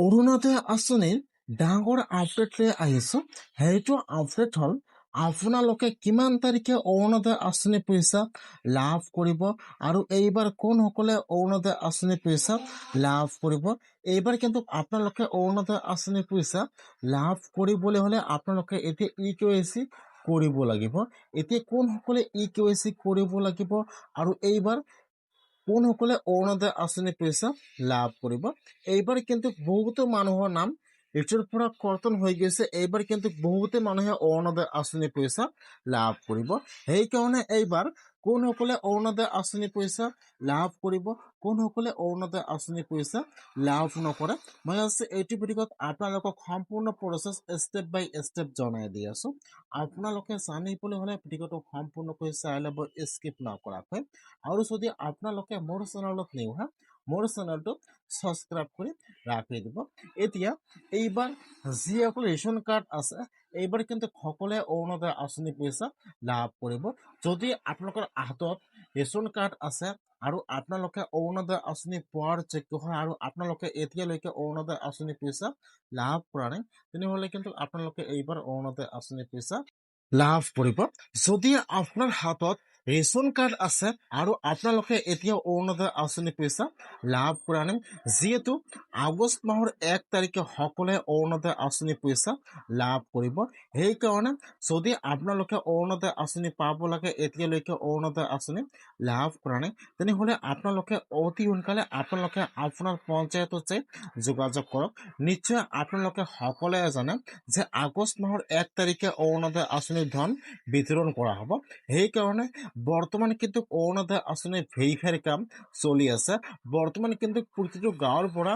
অৰুণোদয় আঁচনিৰ ডাঙৰ আপডেট লৈ আহিছোঁ। সেইটো আপডেট হ'ল আপোনালোকে কিমান তাৰিখে অৰুণোদয় আঁচনি পইচা লাভ কৰিব আৰু এইবাৰ কোনসকলে অৰুণোদয় আঁচনি পইচা লাভ কৰিব। এইবাৰ কিন্তু আপোনালোকে অৰুণোদয় আঁচনি পইচা লাভ কৰিবলৈ হ'লে আপোনালোকে এতিয়া EKYC কৰিব লাগিব। এতিয়া কোনসকলে EKYC কৰিব লাগিব আৰু এইবাৰ কোনসকলে অৰুণোদয় আঁচনি পইচা লাভ কৰিব। এইবাৰ কিন্তু বহুতো মানুহৰ নাম লিষ্টৰ পৰা কৰ্তন হৈ গৈছে। এইবাৰ কিন্তু বহুতে মানুহে অৰুণোদয় আঁচনি পইচা লাভ কৰিব। সেইকাৰণে এইবাৰ কোনসকলে অৰুণোদয় আঁচনি পইচা লাভ কৰিব, কোনসকলে অৰুণোদয় আঁচনি পইচা লাভ নকৰে, মই আজি এইটো ভিডিঅ'ত আপোনালোকক সম্পূৰ্ণ প্ৰচেছ ষ্টেপ বাই ষ্টেপ জনাই দি আছোঁ। আপোনালোকে জানিবলৈ হ'লে ভিডিঅ'টো সম্পূৰ্ণকৈ চাই ল'ব, স্কিপ নকৰাকৈ। আৰু যদি আপোনালোকে মোৰ চেনেলত নিউ হয়, মোৰ চেনেলটো সাবস্ক্ৰাইব কৰে ৰাখি দিব। এতিয়া এইবাৰ যিসকল ৰেশন কাৰ্ড আছে এইবাৰ কিন্তু সকলোৱে অৰুণোদয় আঁচনি পইচা লাভ কৰিব। যদি আপোনালোকৰ হাতত ৰেশন কাৰ্ড আছে আৰু আপোনালোকে অৰুণোদয় আঁচনি পোৱাৰ যোগ্য হয় আৰু আপোনালোকে এতিয়ালৈকে অৰুণোদয় আঁচনি পইচা লাভ কৰা নাই, তেনেহ'লে কিন্তু আপোনালোকে এইবাৰ অৰুণোদয় আঁচনি পইচা লাভ কৰিব। যদি আপোনাৰ হাতত ৰেশন কাৰ্ড আছে আৰু আপোনালোকে এতিয়া অৰুণোদয় আঁচনি পইচা লাভ কৰা নাই, যিহেতু আগষ্ট মাহৰ 1 তাৰিখে সকলোৱে অৰুণোদয় আঁচনি পইচা লাভ কৰিব। সেইকাৰণে যদি আপোনালোকে অৰুণোদয় আঁচনি পাব লাগে, এতিয়ালৈকে অৰুণোদয় আঁচনি লাভ কৰা নাই, তেনেহ'লে আপোনালোকে অতি সোনকালে আপোনালোকে আপোনাৰ পঞ্চায়তত যাই যোগাযোগ কৰক। নিশ্চয় আপোনালোকে সকলোৱে জানে যে আগষ্ট মাহৰ 1 তাৰিখে অৰুণোদয় আঁচনিৰ ধন বিতৰণ কৰা হ'ব। সেইকাৰণে বৰ্তমান কিন্তু অৰুণোদয় আঁচনি ভেৰিফাইৰ কাম চলি আছে। বৰ্তমান কিন্তু প্ৰতিটো গাঁৱৰ পৰা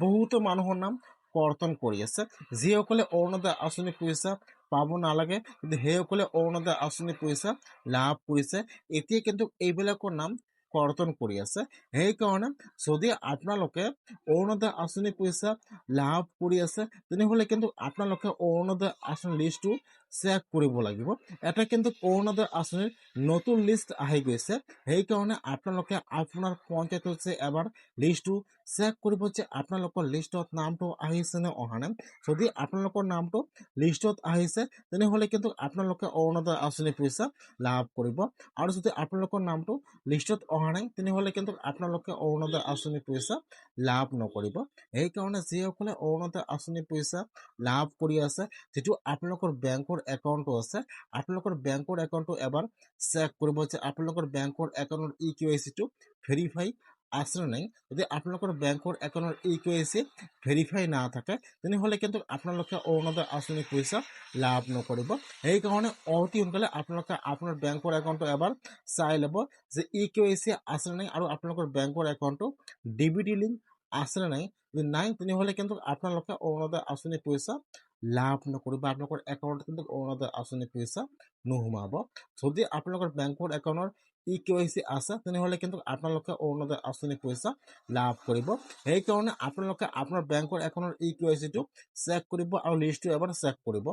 বহুতো মানুহৰ নাম কৰ্তন কৰি আছে। যিসকলে অৰুণোদয় আঁচনি পইচা পাব নালাগে কিন্তু সেইসকলে অৰুণোদয় আঁচনি পইচা লাভ কৰিছে, এতিয়া কিন্তু এইবিলাকৰ নাম কৰ্তন কৰি আছে। সেইকাৰণে যদি আপোনালোকে অৰুণোদয় আঁচনি পইচা লাভ কৰি আছে, তেনেহ'লে কিন্তু আপোনালোকে অৰুণোদয় আঁচনি লিষ্টটো চেক কৰিব লাগিব। এটা কিন্তু অৰুণোদয় আঁচনিৰ নতুন লিষ্ট আহি গৈছে। সেইকাৰণে আপোনালোকে আপোনাৰ পঞ্চায়তত যে এবাৰ লিষ্টটো চেক কৰিব যে আপোনালোকৰ লিষ্টত নামটো আহিছে নে অহা নাই। যদি আপোনালোকৰ নামটো লিষ্টত আহিছে, তেনেহ'লে কিন্তু আপোনালোকে অৰুণোদয় আঁচনি পইচা লাভ কৰিব। আৰু যদি আপোনালোকৰ নামটো লিষ্টত অহা নাই, তেনেহ'লে কিন্তু আপোনালোকে অৰুণোদয় আঁচনি পইচা লাভ নকৰিব। সেইকাৰণে যিসকলে অৰুণোদয় আঁচনি পইচা লাভ কৰি আছে, যিটো আপোনালোকৰ বেংকৰ একাউণ্টটো আছে, আপোনালোকৰ বেংকৰ একাউণ্টটো এবাৰ চেক কৰিব যে আপোনালোকৰ বেংকৰ একাউণ্টৰ EKYCটো ভেৰিফাই আছে নে নাই। যদি আপোনালোকৰ বেংকৰ একাউণ্টৰ EKYC ভেৰিফাই নাথাকে, তেনেহ'লে কিন্তু আপোনালোকে অৰুণোদয় আঁচনি পইচা লাভ নকৰিব। সেইকাৰণে অতি সোনকালে আপোনালোকে আপোনাৰ বেংকৰ একাউণ্টটো এবাৰ চাই ল'ব যে EKYC আছে নে নাই আৰু আপোনালোকৰ বেংকৰ একাউণ্টটো DBT লিংক আছে নে নাই। যদি নাই, তেনেহ'লে কিন্তু আপোনালোকে অৰুণোদয় আঁচনি পইচা লাভ নকৰিব। আপোনালোকৰ একাউণ্টত কিন্তু অৰুণোদয় আঁচনি পইচা নোসোমাব। যদি আপোনালোকৰ বেংকৰ একাউণ্টৰ EKYC আছে, তেনেহ'লে কিন্তু আপোনালোকে অৰুণোদয় আঁচনি পইচা লাভ কৰিব। সেইকাৰণে আপোনালোকে আপোনাৰ বেংকৰ একাউণ্টৰ EKYCটো চেক কৰিব আৰু লিষ্টটো এবাৰ চেক কৰিব।